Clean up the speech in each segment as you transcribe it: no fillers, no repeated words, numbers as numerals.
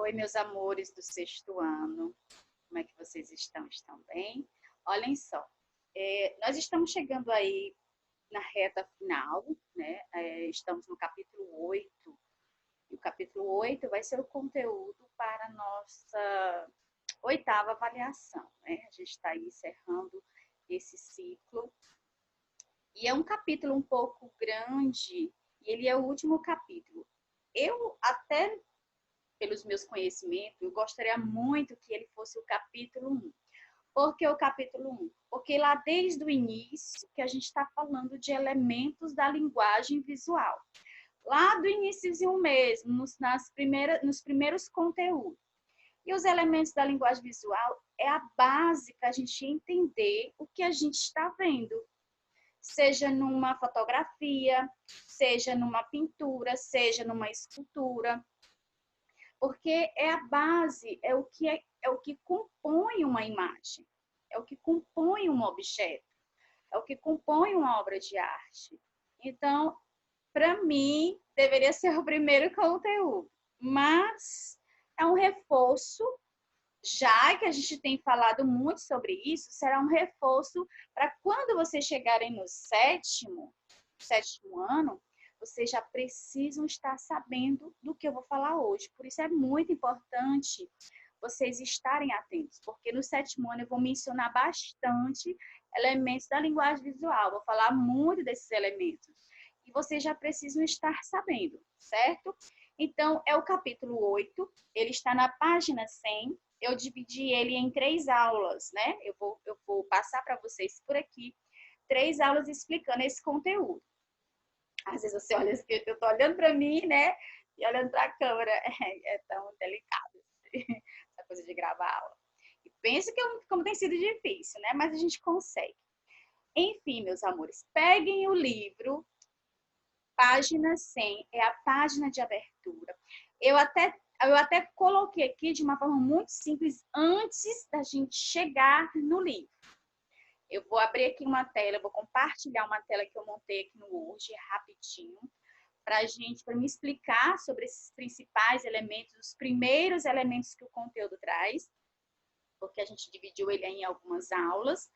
Oi, meus amores do sexto ano. Como é que vocês estão? Estão bem? Olhem só, nós estamos chegando aí na reta final, né? Estamos no capítulo 8. E o capítulo 8 vai ser o conteúdo para a nossa oitava avaliação, né? A gente está aí encerrando esse ciclo. E é um capítulo um pouco grande, e ele é o último capítulo. Eu até pelos meus conhecimentos, eu gostaria muito que ele fosse o capítulo 1. Por que o capítulo 1? Porque lá desde o início que a gente está falando de elementos da linguagem visual. Lá do iníciozinho mesmo, nos primeiros conteúdos. E os elementos da linguagem visual é a base para a gente entender o que a gente está vendo. Seja numa fotografia, seja numa pintura, seja numa escultura. Porque é a base, é o que compõe uma imagem, é o que compõe um objeto, é o que compõe uma obra de arte. Então, para mim, deveria ser o primeiro conteúdo, mas é um reforço, já que a gente tem falado muito sobre isso, será um reforço para quando vocês chegarem no sétimo ano, vocês já precisam estar sabendo do que eu vou falar hoje. Por isso é muito importante vocês estarem atentos, porque no sétimo ano eu vou mencionar bastante elementos da linguagem visual, vou falar muito desses elementos. E vocês já precisam estar sabendo, certo? Então, é o capítulo 8, ele está na página 100, eu dividi ele em 3 aulas, né? Eu vou passar para vocês por aqui 3 aulas explicando esse conteúdo. Às vezes você olha, eu tô olhando para mim, né? E olhando para a câmera. É tão delicado essa coisa de gravar aula. E penso que como tem sido difícil, né? Mas a gente consegue. Enfim, meus amores, peguem o livro, página 100, é a página de abertura. Eu até coloquei aqui de uma forma muito simples antes da gente chegar no livro. Eu vou abrir aqui uma tela, eu vou compartilhar uma tela que eu montei aqui no Word rapidinho, para me explicar sobre esses principais elementos, os primeiros elementos que o conteúdo traz, porque a gente dividiu ele em algumas aulas,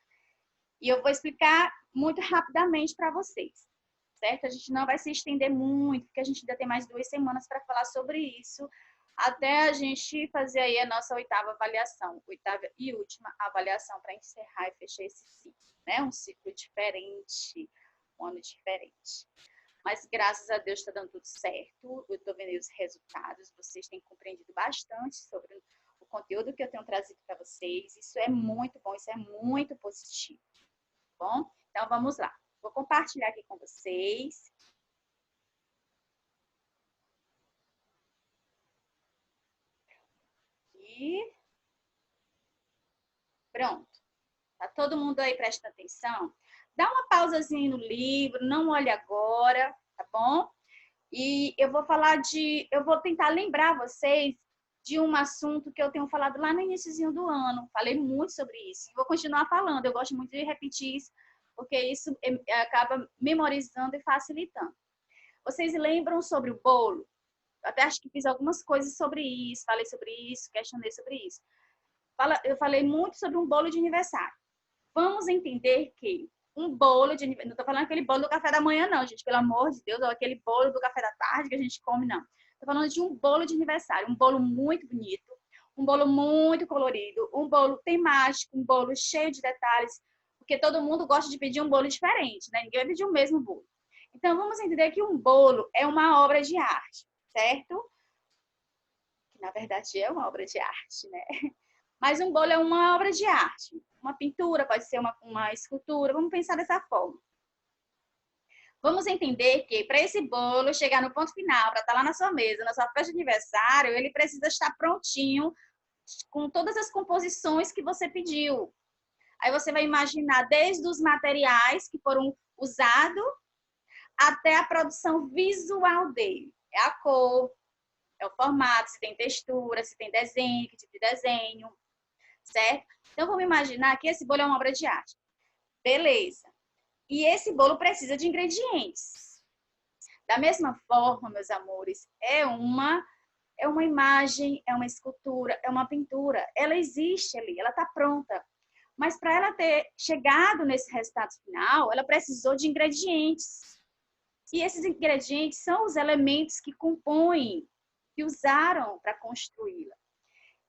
e eu vou explicar muito rapidamente para vocês, certo? A gente não vai se estender muito, porque a gente ainda tem mais 2 semanas para falar sobre isso, até a gente fazer aí a nossa oitava e última avaliação para encerrar e fechar esse ciclo, né? Um ciclo diferente, um ano diferente. Mas graças a Deus está dando tudo certo, eu estou vendo os resultados, vocês têm compreendido bastante sobre o conteúdo que eu tenho trazido para vocês, isso é muito bom, isso é muito positivo, tá bom? Então vamos lá, vou compartilhar aqui com vocês. E pronto. Tá todo mundo aí prestando atenção? Dá uma pausazinha no livro, não olhe agora, tá bom? E eu vou tentar lembrar vocês de um assunto que eu tenho falado lá no iniciozinho do ano. Falei muito sobre isso. Vou continuar falando, eu gosto muito de repetir isso, porque isso acaba memorizando e facilitando. Vocês lembram sobre o bolo? Eu até acho que fiz algumas coisas sobre isso, falei sobre isso, questionei sobre isso. Eu falei muito sobre um bolo de aniversário. Vamos entender que um bolo de aniversário, não estou falando aquele bolo do café da manhã, não, gente, pelo amor de Deus, ou aquele bolo do café da tarde que a gente come, não. Estou falando de um bolo de aniversário, um bolo muito bonito, um bolo muito colorido, um bolo temático, um bolo cheio de detalhes, porque todo mundo gosta de pedir um bolo diferente, né? Ninguém vai pedir o mesmo bolo. Então, vamos entender que um bolo é uma obra de arte, certo? Que, na verdade, é uma obra de arte, né? Mas um bolo é uma obra de arte. Uma pintura, pode ser uma escultura. Vamos pensar dessa forma. Vamos entender que para esse bolo chegar no ponto final, para estar lá na sua mesa, na sua festa de aniversário, ele precisa estar prontinho com todas as composições que você pediu. Aí você vai imaginar desde os materiais que foram usados até a produção visual dele. É a cor, é o formato, se tem textura, se tem desenho, que tipo de desenho, certo? Então, vamos imaginar que esse bolo é uma obra de arte. Beleza. E esse bolo precisa de ingredientes. Da mesma forma, meus amores, é uma É uma imagem, é uma escultura, é uma pintura. Ela existe ali, ela está pronta. Mas para ela ter chegado nesse resultado final, ela precisou de ingredientes. E esses ingredientes são os elementos que compõem, que usaram para construí-la.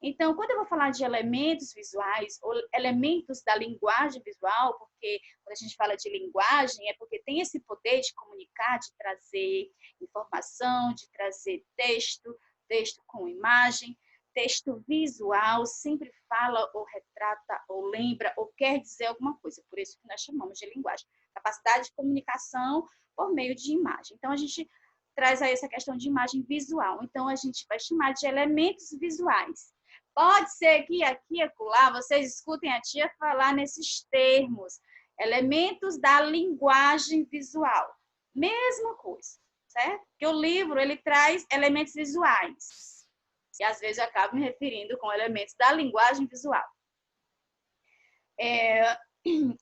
Então, quando eu vou falar de elementos visuais, ou elementos da linguagem visual, porque quando a gente fala de linguagem, é porque tem esse poder de comunicar, de trazer informação, de trazer texto, texto com imagem. Texto visual sempre fala ou retrata ou lembra ou quer dizer alguma coisa. Por isso que nós chamamos de linguagem. Capacidade de comunicação por meio de imagem. Então, a gente traz aí essa questão de imagem visual. Então, a gente vai chamar de elementos visuais. Pode ser que aqui e acolá vocês escutem a tia falar nesses termos. Elementos da linguagem visual. Mesma coisa, certo? Porque o livro, ele traz elementos visuais. E às vezes eu acabo me referindo com elementos da linguagem visual.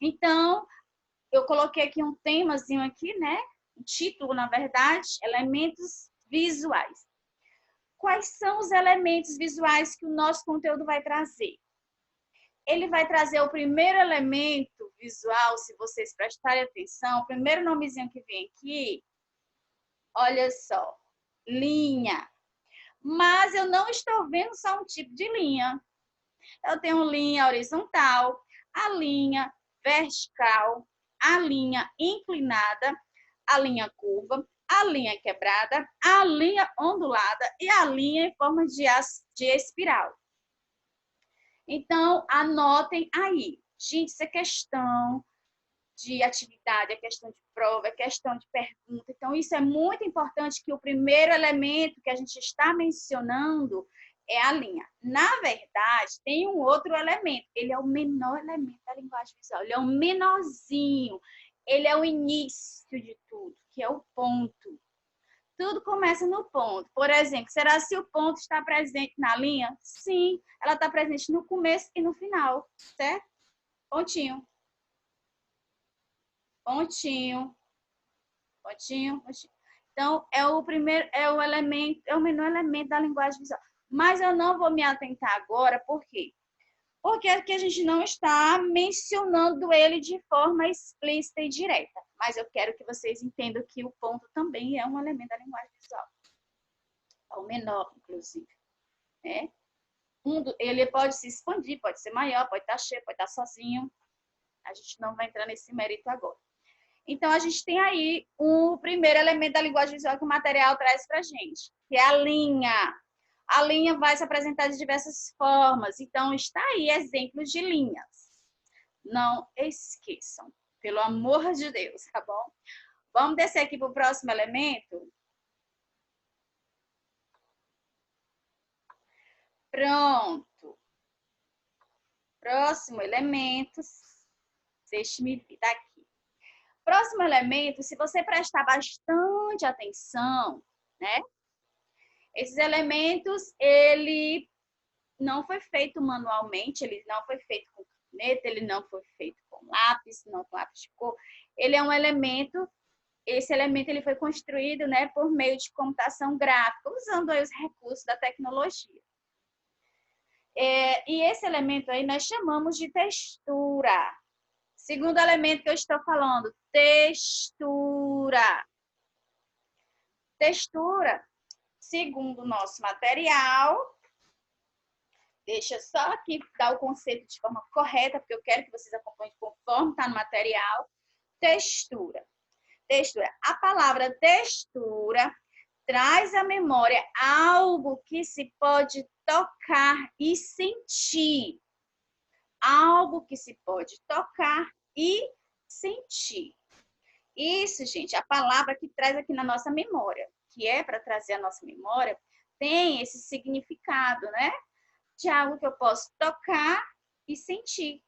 Então, eu coloquei aqui um temazinho aqui, né? Um título, na verdade, elementos visuais. Quais são os elementos visuais que o nosso conteúdo vai trazer? Ele vai trazer o primeiro elemento visual, se vocês prestarem atenção, o primeiro nomezinho que vem aqui, olha só, linha. Mas eu não estou vendo só um tipo de linha. Eu tenho linha horizontal, a linha vertical, a linha inclinada, a linha curva, a linha quebrada, a linha ondulada e a linha em forma de espiral. Então, anotem aí. Gente, isso é questão de atividade, é questão de prova, é questão de pergunta. Então, isso é muito importante, que o primeiro elemento que a gente está mencionando é a linha. Na verdade, tem um outro elemento. Ele é o menor elemento da linguagem visual. Ele é o menorzinho. Ele é o início de tudo, que é o ponto. Tudo começa no ponto. Por exemplo, será se o ponto está presente na linha? Sim, ela está presente no começo e no final, certo? Pontinho. Pontinho. Pontinho, pontinho. Então, é o primeiro, é o elemento, é o menor elemento da linguagem visual. Mas eu não vou me atentar agora, por quê? Porque aqui a gente não está mencionando ele de forma explícita e direta. Mas eu quero que vocês entendam que o ponto também é um elemento da linguagem visual. É o menor, inclusive. Né? Ele pode se expandir, pode ser maior, pode estar cheio, pode estar sozinho. A gente não vai entrar nesse mérito agora. Então, a gente tem aí o primeiro elemento da linguagem visual que o material traz para a gente, que é a linha. A linha vai se apresentar de diversas formas. Então, está aí exemplos de linhas. Não esqueçam, pelo amor de Deus, tá bom? Vamos descer aqui para o próximo elemento? Pronto. Próximo elemento. Deixe-me vir daqui. Próximo elemento, se você prestar bastante atenção, né? Esses elementos, ele não foi feito manualmente, ele não foi feito com caneta, ele não foi feito com lápis, não com lápis de cor. Ele é um elemento, esse elemento ele foi construído, né, por meio de computação gráfica, usando aí os recursos da tecnologia. E esse elemento aí nós chamamos de textura. Segundo elemento que eu estou falando, textura. Textura, segundo o nosso material, deixa só aqui dar o conceito de forma correta, porque eu quero que vocês acompanhem conforme está no material. Textura. Textura. A palavra textura traz à memória algo que se pode tocar e sentir. Algo que se pode tocar e sentir. Isso, gente, a palavra que traz aqui na nossa memória, que é para trazer a nossa memória, tem esse significado, né? De algo que eu posso tocar e sentir.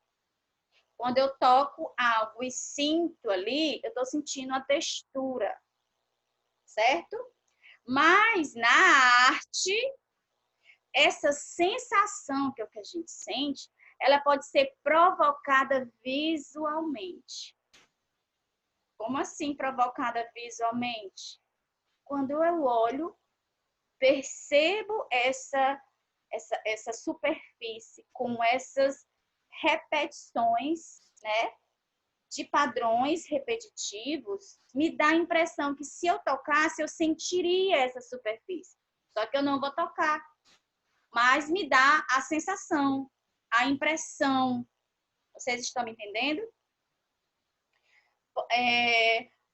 Quando eu toco algo e sinto ali, eu estou sentindo a textura, certo? Mas na arte, essa sensação que é o que a gente sente, ela pode ser provocada visualmente. Como assim provocada visualmente? Quando eu olho percebo essa superfície com essas repetições, né, de padrões repetitivos, me dá a impressão que se eu tocasse, eu sentiria essa superfície. Só que eu não vou tocar, mas me dá a sensação, a impressão. Vocês estão me entendendo?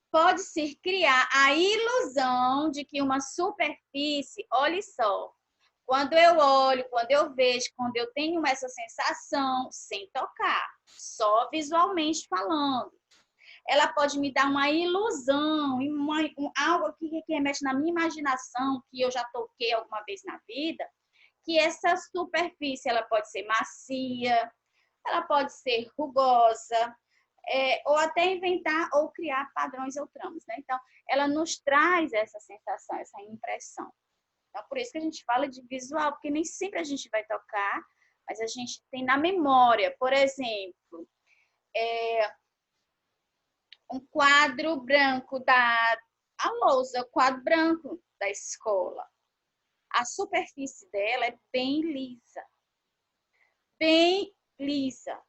Pode-se criar a ilusão de que uma superfície, olhe só, quando eu olho, quando eu vejo, quando eu tenho essa sensação, sem tocar, só visualmente falando, ela pode me dar uma ilusão, algo que remete na minha imaginação, que eu já toquei alguma vez na vida, que essa superfície ela pode ser macia, ela pode ser rugosa, ou até inventar ou criar padrões ou tramas, né? Então, ela nos traz essa sensação, essa impressão. Então, por isso que a gente fala de visual, porque nem sempre a gente vai tocar, mas a gente tem na memória, por exemplo, um quadro branco a lousa, o quadro branco da escola. A superfície dela é bem lisa. Bem lisa.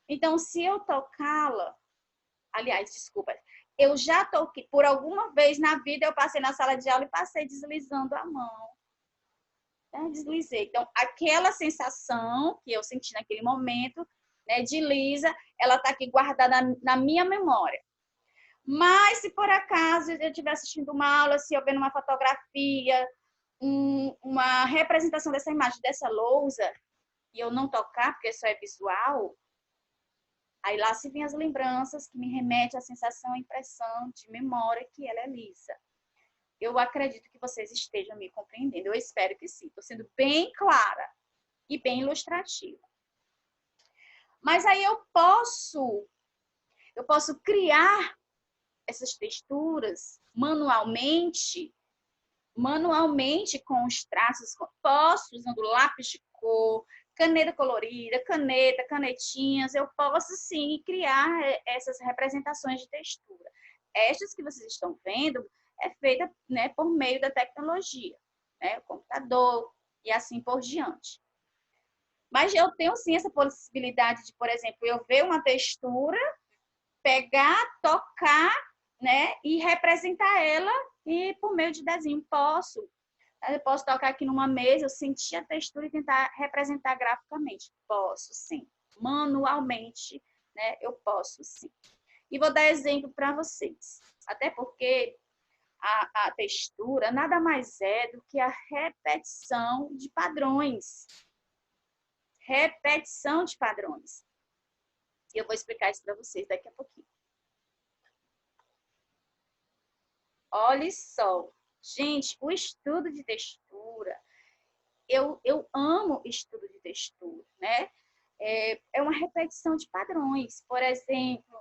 Então, se eu tocá-la, aliás, desculpa, eu já toquei, por alguma vez na vida eu passei na sala de aula e passei deslizando a mão. Deslizei. Então, aquela sensação que eu senti naquele momento, né, de lisa, ela está aqui guardada na minha memória. Mas, se por acaso eu estiver assistindo uma aula, se eu ver numa fotografia, uma representação dessa imagem, dessa lousa, e eu não tocar, porque isso é visual, aí lá se vêm as lembranças que me remetem à sensação, à impressão de memória que ela é lisa. Eu acredito que vocês estejam me compreendendo. Eu espero que sim. Estou sendo bem clara e bem ilustrativa. Mas aí eu posso criar essas texturas manualmente com os traços. Posso, usando lápis de cor, caneta colorida, canetinhas, eu posso sim criar essas representações de textura. Estas que vocês estão vendo é feita, né, por meio da tecnologia, né, o computador e assim por diante. Mas eu tenho sim essa possibilidade de, por exemplo, eu ver uma textura, pegar, tocar, né, e representar ela e por meio de desenho eu posso tocar aqui numa mesa, eu sentir a textura e tentar representar graficamente. Posso, sim. Manualmente, né, eu posso, sim. E vou dar exemplo para vocês. Até porque a textura nada mais é do que a repetição de padrões. Repetição de padrões. E eu vou explicar isso para vocês daqui a pouquinho. Olha só. Gente, o estudo de textura, eu amo estudo de textura, né? É uma repetição de padrões. Por exemplo,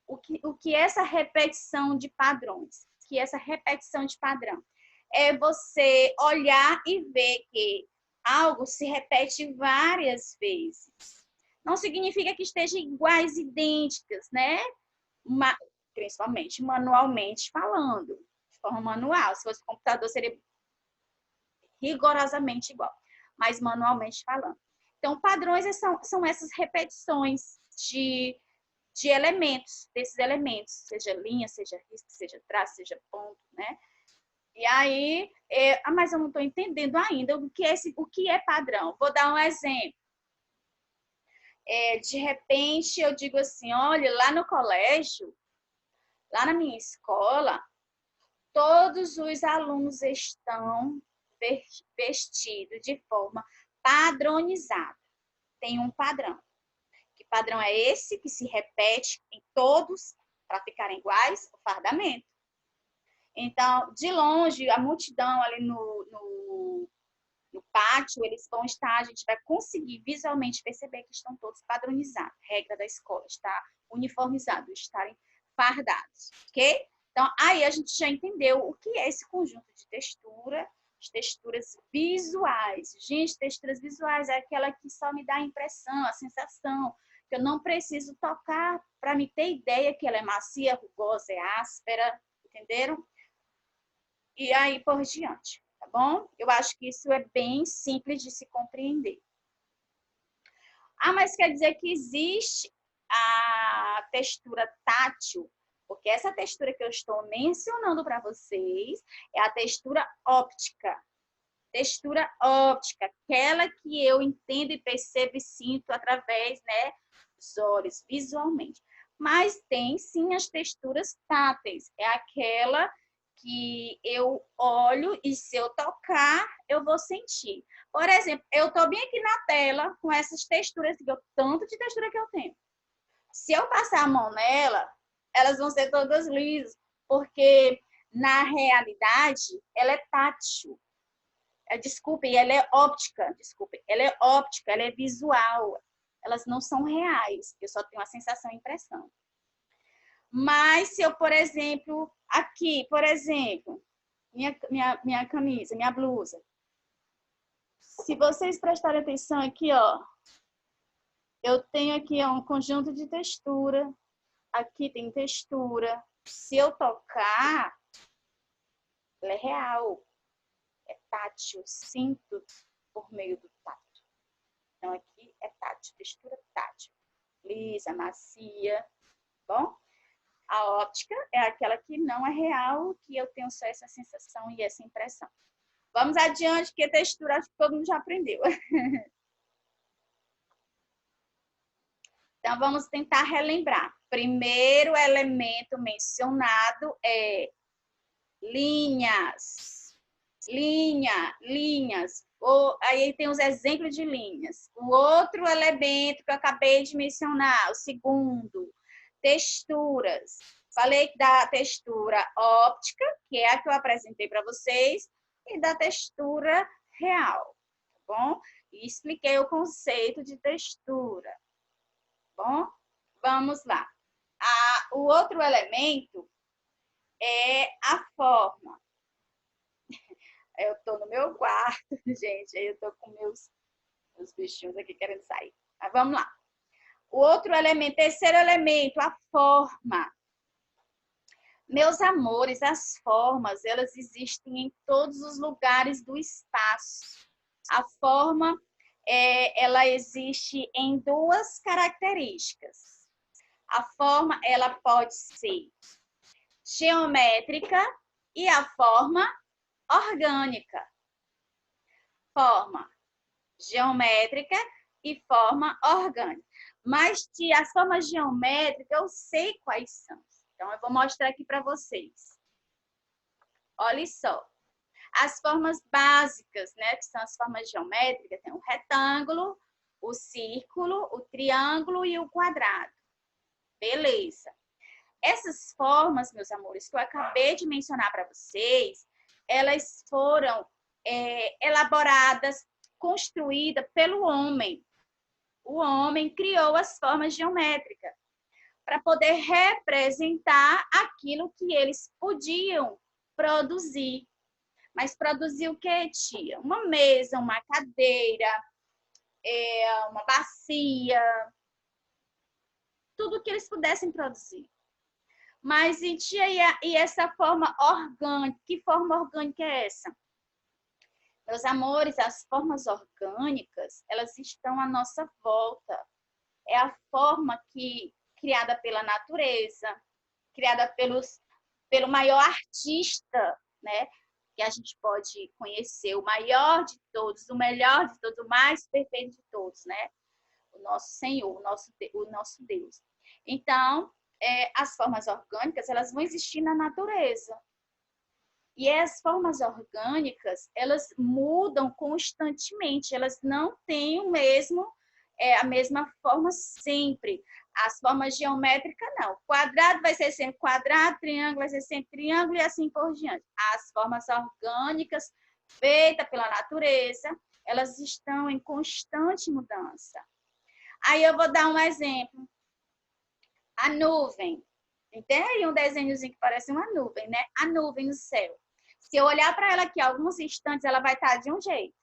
o que é essa repetição de padrões? Que essa repetição de padrão é você olhar e ver que algo se repete várias vezes. Não significa que estejam iguais, idênticas, né? Principalmente manualmente falando, de forma manual. Se fosse computador, seria rigorosamente igual, mas manualmente falando. Então, padrões são essas repetições de elementos, desses elementos, seja linha, seja risco, seja traço, seja ponto, né? E aí, mas eu não estou entendendo ainda o que é padrão. Vou dar um exemplo. De repente, eu digo assim, olha, lá no colégio, lá na minha escola, todos os alunos estão vestidos de forma padronizada. Tem um padrão. Que padrão é esse que se repete em todos para ficarem iguais? O fardamento. Então, de longe, a multidão ali no pátio, eles vão estar, a gente vai conseguir visualmente perceber que estão todos padronizados. Regra da escola, está uniformizado, estarem fardados, ok? Então, aí a gente já entendeu o que é esse conjunto de textura, de texturas visuais. Gente, texturas visuais é aquela que só me dá a impressão, a sensação, que eu não preciso tocar para me ter ideia que ela é macia, rugosa, é áspera, entenderam? E aí por diante, tá bom? Eu acho que isso é bem simples de se compreender. Ah, mas quer dizer que existe a textura tátil, porque essa textura que eu estou mencionando para vocês é a textura óptica. Textura óptica, aquela que eu entendo e percebo e sinto através, né, dos olhos, visualmente. Mas tem sim as texturas táteis, é aquela que eu olho e se eu tocar, eu vou sentir. Por exemplo, eu estou bem aqui na tela com essas texturas, tanto de textura que eu tenho. Se eu passar a mão nela, elas vão ser todas lisas, porque na realidade ela é tátil. Desculpem, ela é óptica, ela é visual. Elas não são reais, eu só tenho a sensação e impressão. Mas se eu, por exemplo, aqui, por exemplo, minha camisa, minha blusa. Se vocês prestarem atenção aqui, ó, eu tenho aqui ó, um conjunto de textura. Aqui tem textura. Se eu tocar, ela é real. É tátil, sinto por meio do tato. Então, aqui é tátil, textura tátil. Lisa, macia, bom? A óptica é aquela que não é real, que eu tenho só essa sensação e essa impressão. Vamos adiante, porque textura acho que todo mundo já aprendeu. Então, vamos tentar relembrar. Primeiro elemento mencionado é linhas. Linhas. Aí tem os exemplos de linhas. O outro elemento que eu acabei de mencionar, o segundo, texturas. Falei da textura óptica, que é a que eu apresentei para vocês, e da textura real, tá bom? E expliquei o conceito de textura, tá bom? Vamos lá. O outro elemento é a forma. Eu estou no meu quarto, gente, aí eu estou com meus bichinhos aqui querendo sair. Mas vamos lá. O outro elemento, terceiro elemento, a forma. Meus amores, as formas, elas existem em todos os lugares do espaço. A forma, ela existe em duas características. A forma, ela pode ser geométrica e a forma orgânica. Forma geométrica e forma orgânica. Mas as formas geométricas, eu sei quais são. Então, eu vou mostrar aqui para vocês. Olha só. As formas básicas, né, que são as formas geométricas, tem o retângulo, o círculo, o triângulo e o quadrado. Beleza. Essas formas, meus amores, que eu acabei de mencionar para vocês, elas foram elaboradas, construídas pelo homem. O homem criou as formas geométricas para poder representar aquilo que eles podiam produzir. Mas produzir o que, tia? Uma mesa, uma cadeira, uma bacia, tudo que eles pudessem produzir. Mas, tia, e essa forma orgânica? Que forma orgânica é essa? Meus amores, as formas orgânicas, elas estão à nossa volta. É a forma criada pela natureza, criada pelo maior artista, né? Que a gente pode conhecer, o maior de todos, o melhor de todos, o mais perfeito de todos, né? O nosso Senhor, o nosso Deus. Então, as formas orgânicas, elas vão existir na natureza. E as formas orgânicas, elas mudam constantemente, elas não têm a mesma forma sempre. As formas geométricas, não. Quadrado vai ser sempre quadrado, triângulo vai ser sempre triângulo e assim por diante. As formas orgânicas, feitas pela natureza, elas estão em constante mudança. Aí eu vou dar um exemplo. A nuvem. Tem aí um desenhozinho que parece uma nuvem, né? A nuvem no céu. Se eu olhar para ela aqui alguns instantes, ela vai estar de um jeito.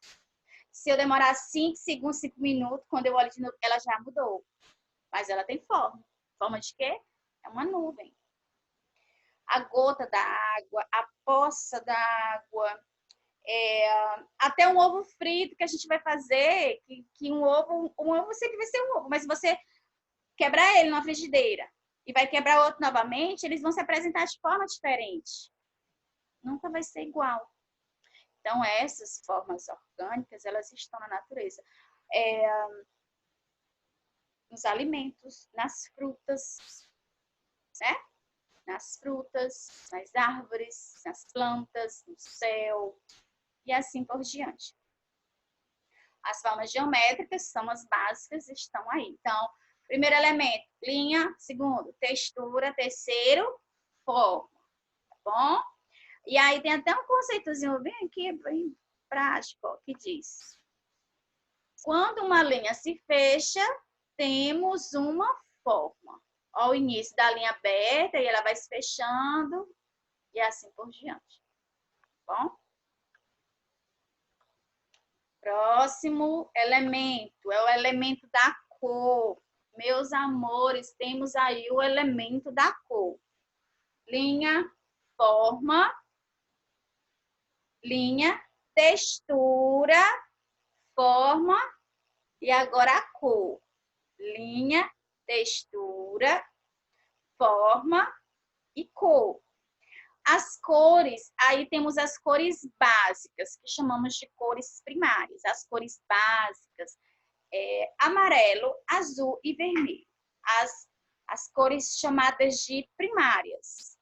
Se eu demorar 5 segundos, 5 minutos, quando eu olho de novo, ela já mudou. Mas ela tem forma. Forma de quê? É uma nuvem. A gota da água, a poça da água, Até um ovo frito que a gente vai fazer, que um ovo sempre vai ser um ovo, mas se você quebrar ele na frigideira e vai quebrar outro novamente, eles vão se apresentar de forma diferente. Nunca vai ser igual. Então, essas formas orgânicas, elas estão na natureza. Nos alimentos, nas frutas, né? Nas frutas, nas árvores, nas plantas, no céu, e assim por diante. As formas geométricas são as básicas, estão aí. Então, primeiro elemento, linha. Segundo, textura. Terceiro, forma. Tá bom? E aí tem até um conceitozinho bem aqui, bem prático, ó, que diz: quando uma linha se fecha, temos uma forma. Ó, o início da linha aberta, e ela vai se fechando, e assim por diante. Tá bom? Próximo elemento é o elemento da cor. Meus amores, temos aí o elemento da cor. Linha, forma, linha, textura, forma e agora a cor. Linha, textura, forma e cor. As cores, aí temos as cores básicas, que chamamos de cores primárias. As cores básicas, amarelo, azul e vermelho. As cores chamadas de primárias.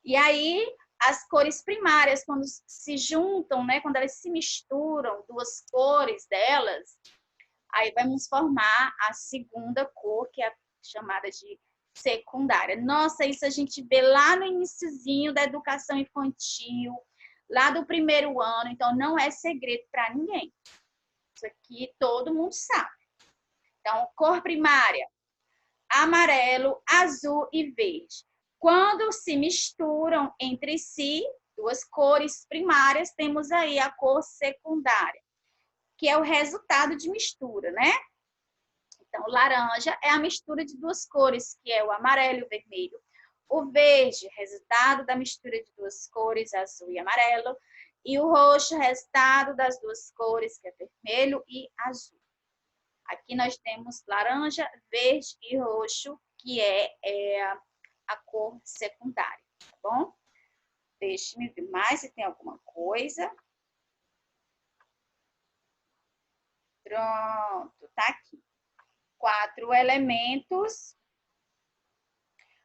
E aí, as cores primárias, quando se juntam, né, quando elas se misturam, duas cores delas, aí vamos formar a segunda cor, que é a chamada de secundária. Nossa, isso a gente vê lá no iniciozinho da educação infantil, lá do primeiro ano, então não é segredo para ninguém. Isso aqui todo mundo sabe. Então, cor primária, amarelo, azul e verde. Quando se misturam entre si, duas cores primárias, temos aí a cor secundária, que é o resultado de mistura, né? Então, o laranja é a mistura de duas cores, que é o amarelo e o vermelho. O verde, resultado da mistura de duas cores, azul e amarelo. E o roxo, resultado das duas cores, que é vermelho e azul. Aqui nós temos laranja, verde e roxo, que é a cor secundária, tá bom? Deixe-me ver mais se tem alguma coisa. Pronto, tá aqui. 4 elementos.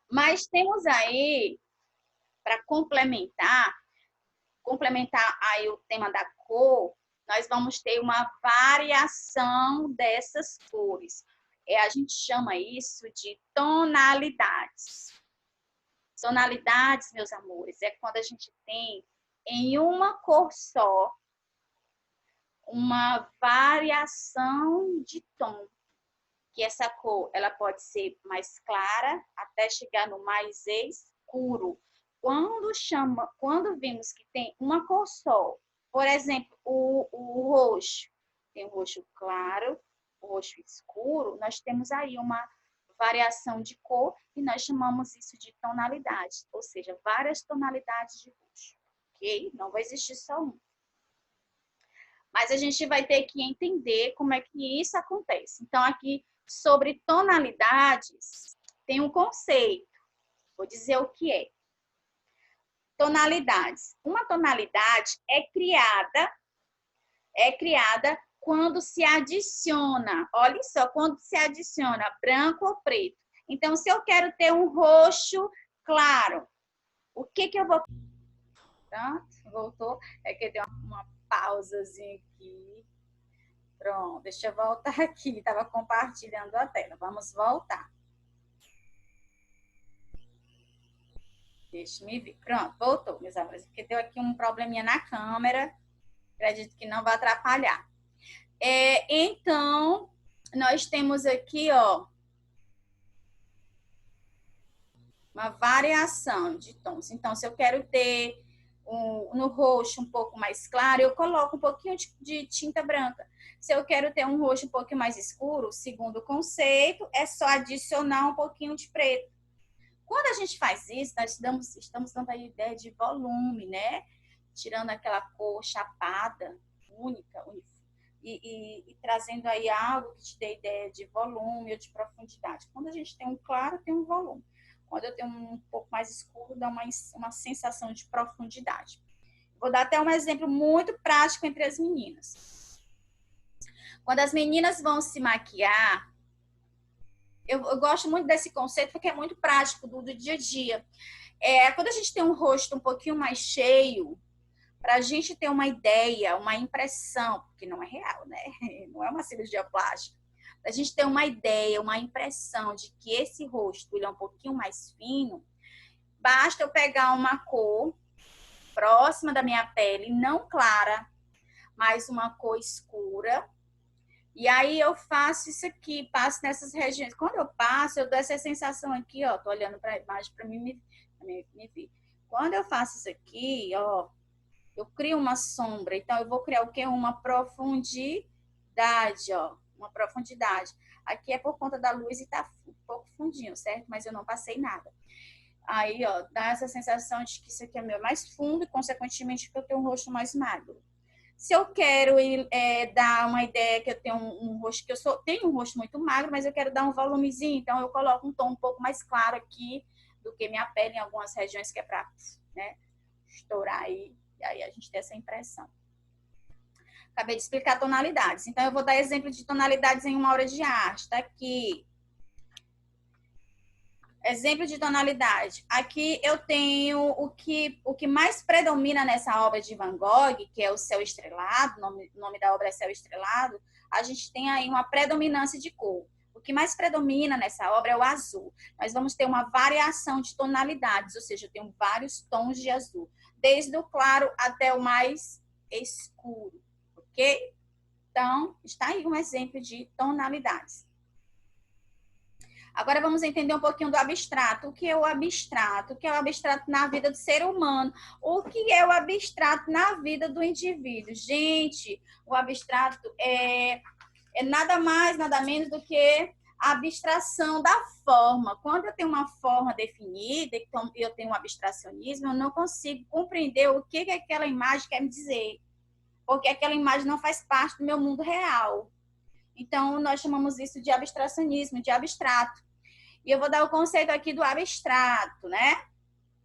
Mas temos aí, para complementar aí o tema da cor, nós vamos ter uma variação dessas cores. A gente chama isso de tonalidades. Tonalidades, meus amores, é quando a gente tem em uma cor só uma variação de tom. Que essa cor ela pode ser mais clara até chegar no mais escuro. Quando vimos que tem uma cor só, por exemplo, o roxo, tem o roxo claro, o roxo escuro, nós temos aí uma variação de cor e nós chamamos isso de tonalidade, ou seja, várias tonalidades de roxo, ok? Não vai existir só um. Mas a gente vai ter que entender como é que isso acontece. Então, aqui, sobre tonalidades, tem um conceito. Vou dizer o que é. Tonalidades. Uma tonalidade é criada quando se adiciona, olha só, quando se adiciona branco ou preto. Então, se eu quero ter um roxo claro, o que eu vou... Pronto, voltou. É que deu uma pausazinha aqui. Pronto, deixa eu voltar aqui. Estava compartilhando a tela. Vamos voltar. Deixa-me ver. Pronto, voltou, meus amores. Porque deu aqui um probleminha na câmera. Acredito que não vai atrapalhar. Então, nós temos aqui, ó, uma variação de tons. Então, se eu quero ter no roxo um pouco mais claro, eu coloco um pouquinho de tinta branca. Se eu quero ter um roxo um pouquinho mais escuro, segundo o conceito, é só adicionar um pouquinho de preto. Quando a gente faz isso, nós estamos dando a ideia de volume, né? tirando aquela cor chapada, única, e trazendo aí algo que te dê ideia de volume ou de profundidade. Quando a gente tem um claro, tem um volume. Quando eu tenho um pouco mais escuro, dá uma sensação de profundidade. Vou dar até um exemplo muito prático entre as meninas. Quando as meninas vão se maquiar, eu gosto muito desse conceito porque é muito prático do dia a dia. Quando a gente tem um rosto um pouquinho mais cheio, para a gente ter uma ideia, uma impressão, porque não é real, né? Não é uma cirurgia plástica. Para a gente ter uma ideia, uma impressão de que esse rosto ele é um pouquinho mais fino, basta eu pegar uma cor próxima da minha pele, não clara, mas uma cor escura. E aí eu faço isso aqui, passo nessas regiões. Quando eu passo, eu dou essa sensação aqui, ó. Tô olhando para a imagem para mim me ver. Quando eu faço isso aqui, ó, eu crio uma sombra. Então, eu vou criar o quê? Uma profundidade, ó. Uma profundidade. Aqui é por conta da luz e tá um pouco fundinho, certo? Mas eu não passei nada. Aí, ó, dá essa sensação de que isso aqui é meu mais fundo e, consequentemente, que eu tenho um rosto mais magro. Se eu quero dar uma ideia que eu tenho um rosto, que tenho um rosto muito magro, mas eu quero dar um volumezinho, então eu coloco um tom um pouco mais claro aqui do que minha pele em algumas regiões, que é para, né, estourar aí, e aí a gente tem essa impressão. Acabei de explicar tonalidades, então eu vou dar exemplo de tonalidades em uma obra de arte, tá aqui. Exemplo de tonalidade. Aqui eu tenho o que mais predomina nessa obra de Van Gogh, que é o Céu Estrelado, o nome da obra é Céu Estrelado, a gente tem aí uma predominância de cor. O que mais predomina nessa obra é o azul. Nós vamos ter uma variação de tonalidades, ou seja, eu tenho vários tons de azul, desde o claro até o mais escuro, ok? Então, está aí um exemplo de tonalidades. Agora vamos entender um pouquinho do abstrato. O que é o abstrato? O que é o abstrato na vida do ser humano? O que é o abstrato na vida do indivíduo? Gente, o abstrato é nada mais, nada menos do que a abstração da forma. Quando eu tenho uma forma definida, então eu tenho um abstracionismo, eu não consigo compreender o que aquela imagem quer me dizer, porque aquela imagem não faz parte do meu mundo real. Então, nós chamamos isso de abstracionismo, de abstrato. E eu vou dar o conceito aqui do abstrato, né?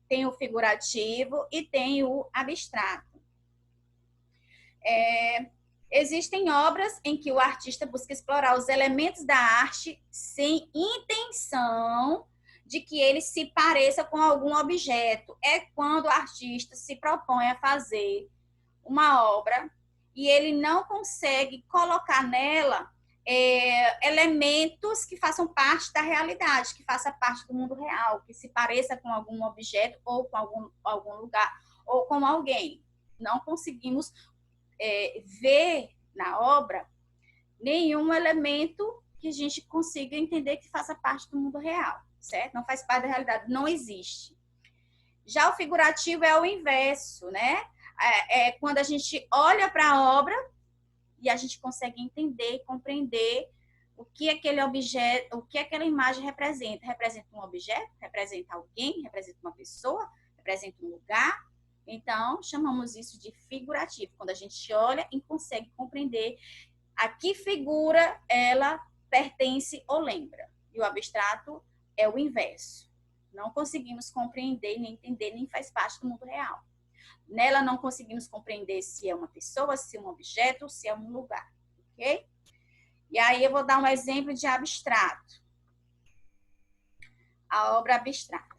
Tem o figurativo e tem o abstrato. Existem obras em que o artista busca explorar os elementos da arte sem intenção de que ele se pareça com algum objeto. É quando o artista se propõe a fazer uma obra e ele não consegue colocar nela elementos que façam parte da realidade, que façam parte do mundo real, que se pareça com algum objeto ou com algum lugar ou com alguém. Não conseguimos ver na obra nenhum elemento que a gente consiga entender que faça parte do mundo real, certo? Não faz parte da realidade, não existe. Já o figurativo é o inverso, né? É quando a gente olha para a obra e a gente consegue entender e compreender o que aquele objeto, o que aquela imagem representa. Representa um objeto, representa alguém, representa uma pessoa, representa um lugar. Então, chamamos isso de figurativo, quando a gente olha e consegue compreender a que figura ela pertence ou lembra. E o abstrato é o inverso. Não conseguimos compreender, nem entender, nem faz parte do mundo real. Nela não conseguimos compreender se é uma pessoa, se é um objeto, se é um lugar, ok? E aí eu vou dar um exemplo de abstrato. A obra abstrata.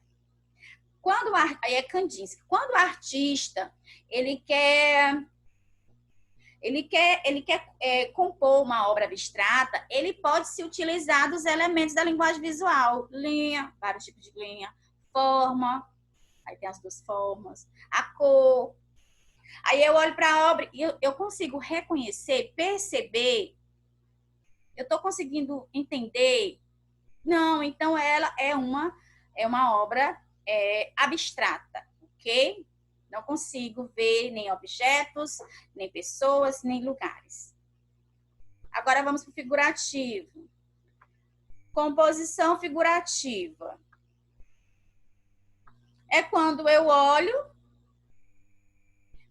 Aí é Kandinsky. Quando o artista ele quer compor uma obra abstrata, ele pode se utilizar dos elementos da linguagem visual, linha, vários tipos de linha, forma, aí tem as duas formas, a cor. Aí eu olho para a obra e eu consigo reconhecer, perceber, eu estou conseguindo entender. Não, então ela é uma obra abstrata, ok? Não consigo ver nem objetos, nem pessoas, nem lugares. Agora vamos para o figurativo. Composição figurativa. É quando eu olho,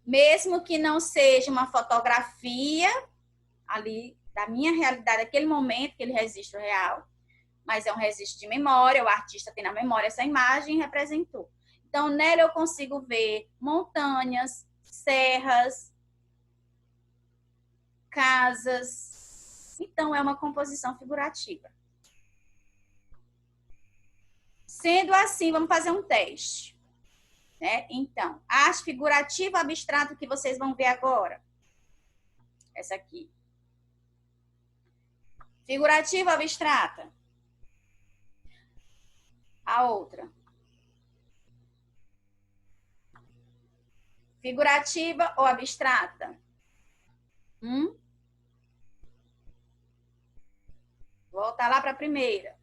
Mesmo que não seja uma fotografia ali da minha realidade, daquele momento, aquele registro real, mas é um registro de memória, o artista tem na memória essa imagem e representou. Então, nela eu consigo ver montanhas, serras, casas. Então, é uma composição figurativa. Sendo assim, vamos fazer um teste. Né? Então, a arte figurativa abstrata que vocês vão ver agora. Essa aqui. Figurativa abstrata. A outra. Figurativa ou abstrata? Volta lá para a primeira.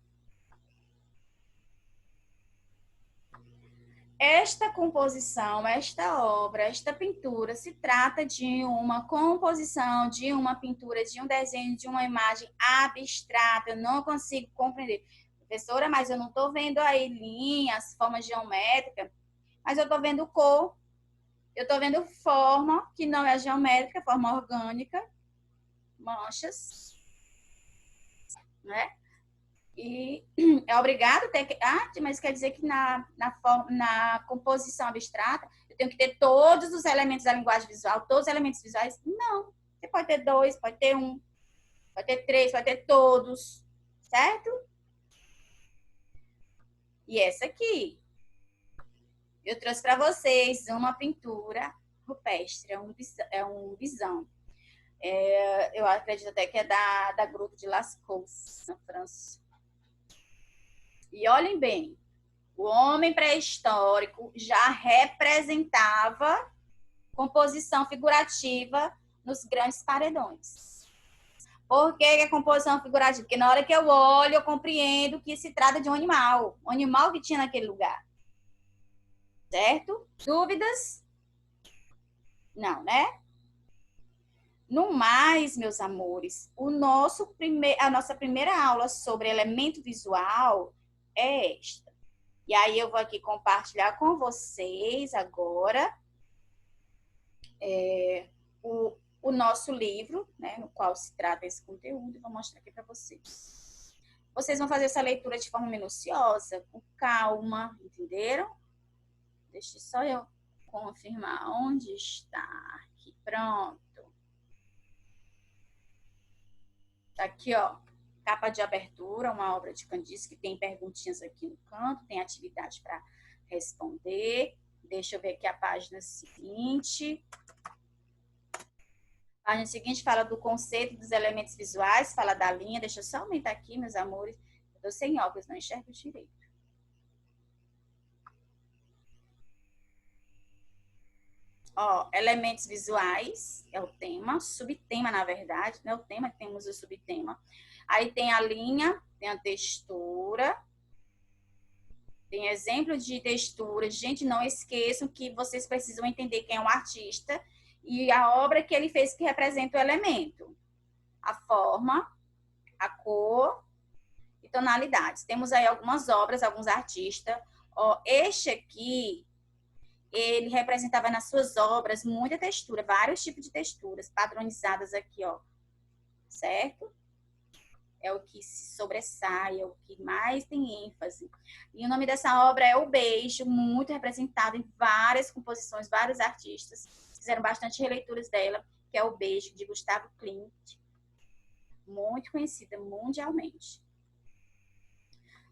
Esta composição, esta obra, esta pintura se trata de uma composição, de uma pintura, de um desenho, de uma imagem abstrata. Eu não consigo compreender. Professora, mas eu não estou vendo aí linhas, formas geométricas, mas eu estou vendo cor, eu estou vendo forma, que não é geométrica, forma orgânica, manchas, né? E é obrigado a ter arte, mas quer dizer que na composição abstrata eu tenho que ter todos os elementos da linguagem visual, todos os elementos visuais? Não. Você pode ter dois, pode ter um, pode ter três, pode ter todos, certo? E essa aqui, eu trouxe para vocês uma pintura rupestre, é um visão. Eu acredito até que é da Grupo de Lascaux, na França. E olhem bem, o homem pré-histórico já representava composição figurativa nos grandes paredões. Por que a composição figurativa? Porque na hora que eu olho, eu compreendo que se trata de um animal que tinha naquele lugar. Certo? Dúvidas? Não, né? No mais, meus amores, a nossa primeira aula sobre elemento visual é esta. E aí eu vou aqui compartilhar com vocês agora o nosso livro, né, no qual se trata esse conteúdo, e vou mostrar aqui para vocês. Vocês vão fazer essa leitura de forma minuciosa, com calma, entenderam? Deixa só eu confirmar onde está. Aqui, pronto. Tá aqui, ó. Capa de abertura, uma obra de Candice, que tem perguntinhas aqui no canto, tem atividade para responder. Deixa eu ver aqui a página seguinte. A página seguinte fala do conceito dos elementos visuais, fala da linha. Deixa eu só aumentar aqui, meus amores. Eu tô sem óculos, não enxergo direito. Ó, elementos visuais é o tema, subtema, na verdade, não é o tema, temos o subtema. Aí tem a linha, tem a textura, tem exemplo de textura. Gente, não esqueçam que vocês precisam entender quem é o artista e a obra que ele fez que representa o elemento. A forma, a cor e tonalidades. Temos aí algumas obras, alguns artistas. Ó, este aqui, ele representava nas suas obras muita textura, vários tipos de texturas padronizadas aqui, ó. Certo? É o que se sobressai, é o que mais tem ênfase. E o nome dessa obra é O Beijo, muito representado em várias composições, vários artistas fizeram bastante releituras dela, que é O Beijo, de Gustavo Klimt, muito conhecida mundialmente.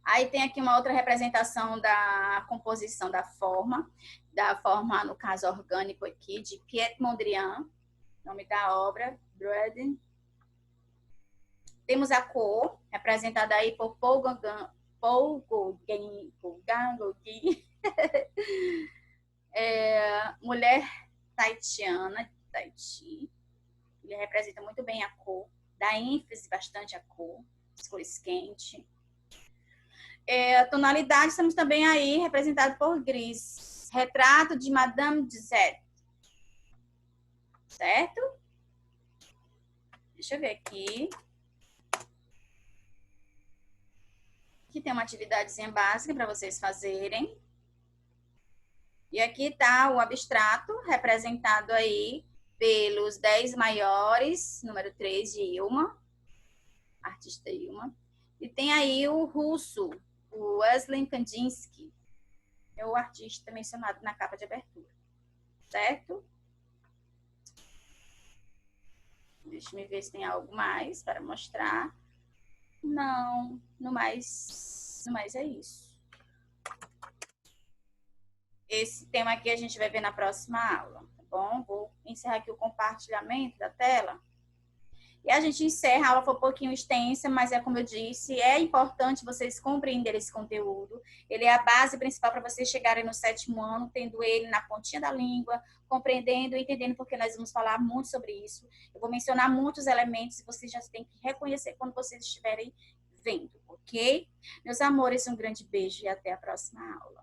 Aí tem aqui uma outra representação da composição da forma no caso orgânico aqui, de Piet Mondrian, nome da obra, Bread. Temos a cor, representada aí por Paul Gauguin, mulher taitiana, Tahiti. Ele representa muito bem a cor, dá ênfase bastante à cor, as cores quentes. A tonalidade, estamos também aí representado por gris. Retrato de Madame Dizet. Certo? Deixa eu ver aqui. Aqui tem uma atividadezinha básica para vocês fazerem. E aqui está o abstrato, representado aí pelos 10 maiores, número 3 de Ilma, artista Ilma. E tem aí o russo, o Wesley Kandinsky, é o artista mencionado na capa de abertura, certo? Deixa eu ver se tem algo mais para mostrar. Não, no mais é isso. Esse tema aqui a gente vai ver na próxima aula, tá bom? Vou encerrar aqui o compartilhamento da tela. E a gente encerra, a aula foi um pouquinho extensa, mas é como eu disse, é importante vocês compreenderem esse conteúdo. Ele é a base principal para vocês chegarem no 7º ano, tendo ele na pontinha da língua, compreendendo e entendendo, porque nós vamos falar muito sobre isso. Eu vou mencionar muitos elementos e vocês já têm que reconhecer quando vocês estiverem vendo, ok? Meus amores, um grande beijo e até a próxima aula.